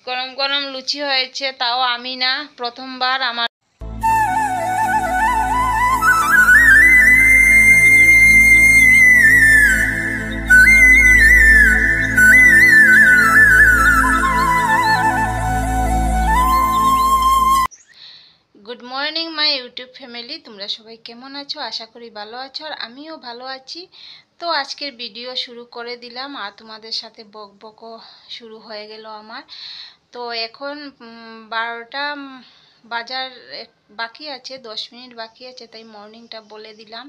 গরম গরম লুচি হয়েছে, তাও আমি না, প্রথমবার আমার। Good morning my YouTube family, তোমরা সবাই কেমন আছো? আশা করি ভালো আছো, আর আমিও ভালো আছি। তো আজকের ভিডিও শুরু করে দিলাম, আর তোমাদের সাথে বক বকও শুরু হয়ে গেল আমার। তো এখন 12টা বাজার বাকি আছে, 10 মিনিট বাকি আছে, তাই মর্নিংটা বলে দিলাম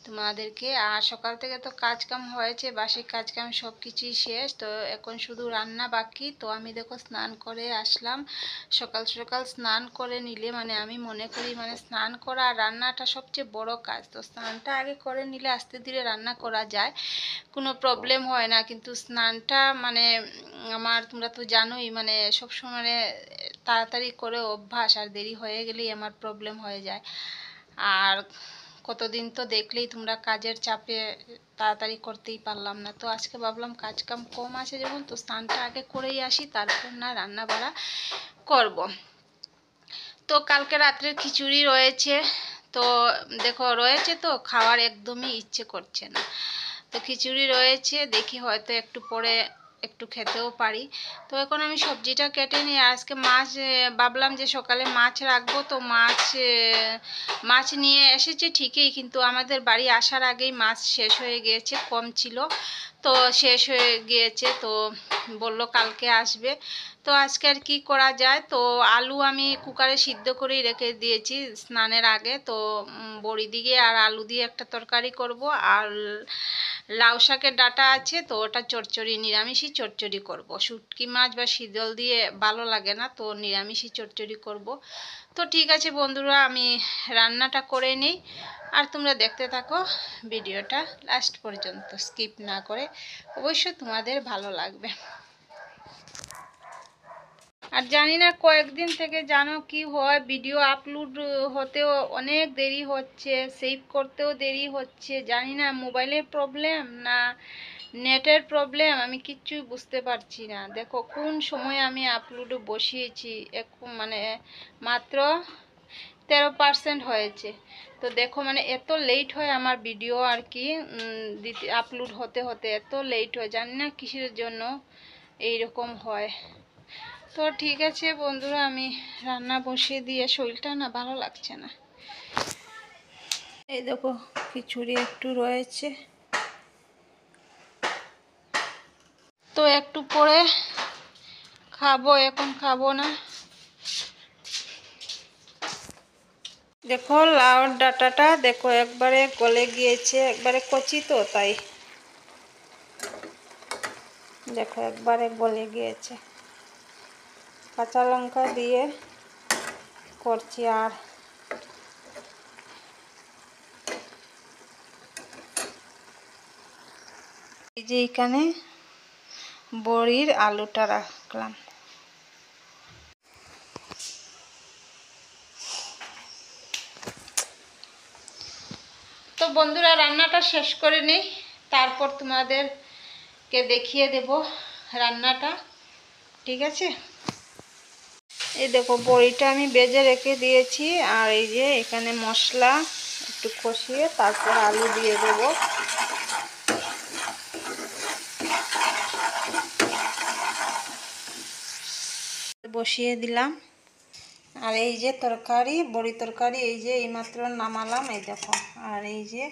তোমাদেরকে। আর সকাল থেকে তো কাজকাম হয়েছে, বাসি কাজকাম সব কিছুই শেষ, তো এখন শুধু রান্না বাকি। তো আমি দেখো স্নান করে আসলাম। সকাল সকাল স্নান করে নিলে মানে আমি মনে করি মানে স্নান করা আর রান্নাটা সবচেয়ে বড় কাজ। তো স্নানটা আগে করে নিলে আস্তে ধীরে রান্না করা যায়, কোনো প্রবলেম হয় না। কিন্তু স্নানটা মানে আমার, তোমরা তো জানোই, মানে সবসময় মানে তাড়াতাড়ি করে অভ্যাস, আর দেরি হয়ে গেলেই আমার প্রবলেম হয়ে যায়। আর কতদিন তো দেখলেই তোমরা কাজের চাপে তাড়াতাড়ি করতেই পারলাম না। তো আজকে ভাবলাম কাজ কাম কম আছে যখন, তো স্নানটা আগে করেই আসি, তারপর না রান্না বাড়া করব। তো কালকে রাত্রের খিচুড়ি রয়েছে, তো দেখো রয়েছে, তো খাওয়ার একদমই ইচ্ছে করছে না। তো খিচুড়ি রয়েছে, দেখি হয়তো একটু পরে একটু খেতেও পারি। তো এখন আমি সবজিটা কেটে নিই। আজকে মাছ ভাবলাম যে সকালে মাছ রাখবো, তো মাছ নিয়ে এসেছে ঠিকই, কিন্তু আমাদের বাড়ি আসার আগেই মাছ শেষ হয়ে গিয়েছে, কম ছিল, তো শেষ হয়ে গিয়েছে। তো বলল কালকে আসবে। তো আজকে আর কি করা যায়, তো আলু আমি কুকারে সিদ্ধ করেই রেখে দিয়েছি স্নানের আগে। তো বড়ি দিয়ে আর আলু দিয়ে একটা তরকারি করব, আর লাউ শাকের ডাঁটা আছে, তো ওটা চচ্চড়ি, নিরামিষই চচ্চড়ি করব। শুটকি মাছ বা শীতল দিয়ে ভালো লাগে না, তো নিরামিষই চচ্চড়ি করব। তো ঠিক আছে বন্ধুরা, আমি রান্নাটা করে নিই, আর তোমরা দেখতে থাকো ভিডিওটা লাস্ট পর্যন্ত, স্কিপ না করে। অবশ্যই তোমাদের ভালো লাগবে। আর জানি না কয়েকদিন থেকে জানো কি হয়, ভিডিও আপলোড হতেও অনেক দেরি হচ্ছে, সেভ করতেও দেরি হচ্ছে। জানি না মোবাইলের প্রবলেম না নেটের প্রবলেম, আমি কিচ্ছু বুঝতে পারছি না। দেখো কোন সময় আমি আপলোড বসিয়েছি, মানে মাত্র 13% হয়েছে। তো দেখো মানে এত লেট হয় আমার ভিডিও আর কি আপলোড হতে হতে, এত লেট হয়, জানি না কিসের জন্য এইরকম হয়। তো ঠিক আছে বন্ধুরা, আমি রান্না বসিয়ে দিয়ে, শরীরটা না ভালো লাগছে না। এই দেখো খিচুড়ি একটু রয়েছে, তো একটু পরে খাবো, এখন খাবো না। দেখো লাউর ডাঁটাটা দেখো একবারে গলে গিয়েছে, একবারে কচি, তো তাই দেখো একবারে গলে গিয়েছে। কাঁচা লঙ্কা দিয়ে করছি, আর এই যে এখানে বড়ির আলুটা রাখলাম। তো বন্ধুরা রান্নাটা শেষ করে নিই, তারপর তোমাদেরকে দেখিয়ে দেব রান্নাটা, ঠিক আছে? এই দেখো বড়িটা আমি ভেজে রেখে দিয়েছি, আর এই যে এখানে মশলা একটু কষিয়ে তারপর আলু দিয়ে দেবো। বসিয়ে দিলাম, আর এই যে তরকারি, বড়ি তরকারি, এই যে এইমাত্র নামালাম, এই দেখো। আর এই যে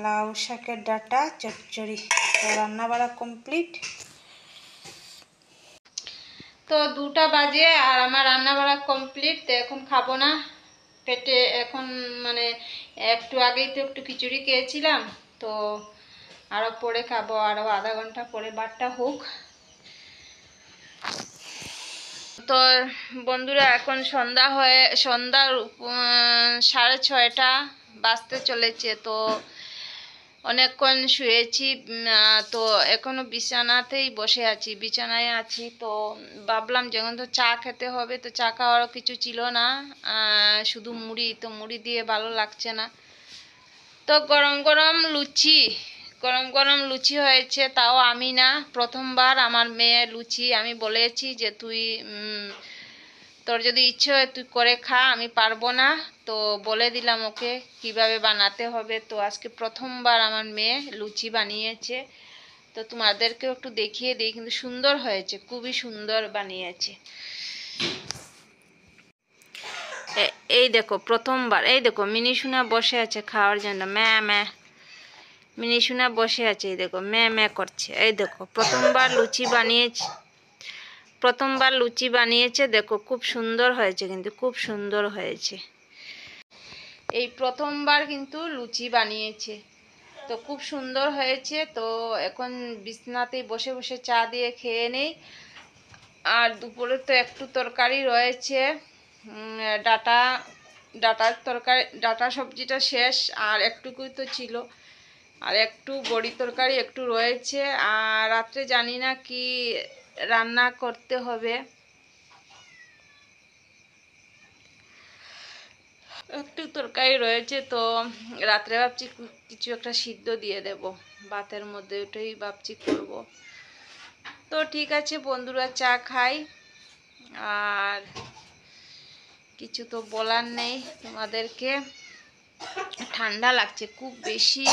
লাউ শাকের ডাঁটা চচ্চড়ি, তো রান্না বাড়া কমপ্লিট। তো 2টা বাজে আর আমার রান্না বাড়া কমপ্লিট। তো এখন খাবো না, পেটে এখন মানে একটু আগেই তো একটু খিচুড়ি খেয়েছিলাম, তো আরও পরে খাবো, আরও আধা ঘন্টা পরে বারটা হোক। তো বন্ধুরা এখন সন্ধ্যা 6:30 বাজতে চলেছে। তো অনেকক্ষণ শুয়েছি, তো এখনো বিছানাতেই বসে আছি, বিছানায় আছি। তো ভাবলাম যখন তো চা খেতে হবে, তো চা খাওয়ারও কিছু ছিল না, শুধু মুড়ি, তো মুড়ি দিয়ে ভালো লাগছে না। তো গরম গরম লুচি গরম গরম লুচি হয়েছে, তাও আমি না, প্রথমবার আমার মেয়ে লুচি। আমি বলেছি যে তুই তোর যদি ইচ্ছে হয় তুই করে খা, আমি পারবো না। তো বলে দিলাম ওকে কিভাবে বানাতে হবে। তো আজকে প্রথমবার আমার মেয়ে লুচি বানিয়েছে, তো তোমাদেরকেও একটু দেখিয়ে দিই। কিন্তু সুন্দর হয়েছে, খুবই সুন্দর বানিয়েছে। এই দেখো প্রথমবার, এই দেখো মিনিসোনা বসে আছে খাওয়ার জন্য, ম্যা ম্যা। মিনিসোনা বসে আছে, এই দেখো ম্যা ম্যা করছে। এই দেখো প্রথমবার লুচি বানিয়েছে, প্রথমবার লুচি বানিয়েছে। দেখো খুব সুন্দর হয়েছে, কিন্তু খুব সুন্দর হয়েছে। এই প্রথমবার কিন্তু লুচি বানিয়েছে, তো খুব সুন্দর হয়েছে। তো এখন বিছনাতেই বসে বসে চা দিয়ে খেয়ে নেই। আর দুপুরে তো একটু তরকারি রয়েছে, ডাটা ডাটার তরকারি, ডাটা সবজিটা শেষ, আর একটুকুই তো ছিল। আর একটু বড়ি তরকারি একটু রয়েছে। আর রাত্রে জানি না কি রান্না করতে হবে, একটু তরকারি রয়েছে। তো রাত্রে ভাবছি কিছু একটা সিদ্ধ দিয়ে দেব ভাতের মধ্যে, ওটাই ভাবছি করব। তো ঠিক আছে বন্ধুরা, চা খাই। আর কিছু তো বলার নেই তোমাদেরকে। ঠান্ডা লাগছে খুব বেশি,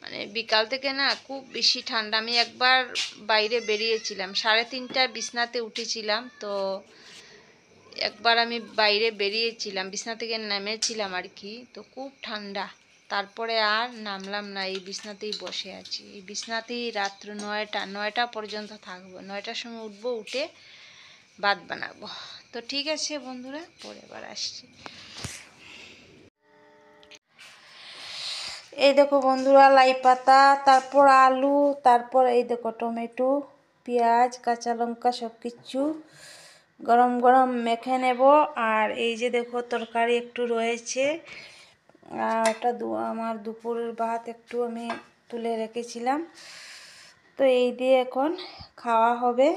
মানে বিকাল থেকে না খুব বেশি ঠান্ডা। আমি একবার বাইরে বেরিয়েছিলাম, 3:30টায় বিছনাতে উঠেছিলাম। তো একবার আমি বাইরে বেরিয়েছিলাম, বিছনা থেকে নেমেছিলাম আর কি। তো খুব ঠান্ডা, তারপরে আর নামলাম না, এই বিছনাতেই বসে আছি। এই বিছনাতেই রাত্র 9টা পর্যন্ত থাকবো। 9টার সময় উঠবো, উঠে ভাত বানাবো। তো ঠিক আছে বন্ধুরা, পরে আবার আসছি। এই দেখো বন্ধুরা, লাই পাতা, তারপর আলু, তারপর এই দেখো টমেটো, পেঁয়াজ, কাঁচা লঙ্কা সব কিছু গরম গরম মেখে নেব। আর এই যে দেখো তরকারি একটু রয়েছে, আর ওটা আমার দুপুরের ভাত একটু আমি তুলে রেখেছিলাম। তো এই দিয়ে এখন খাওয়া হবে।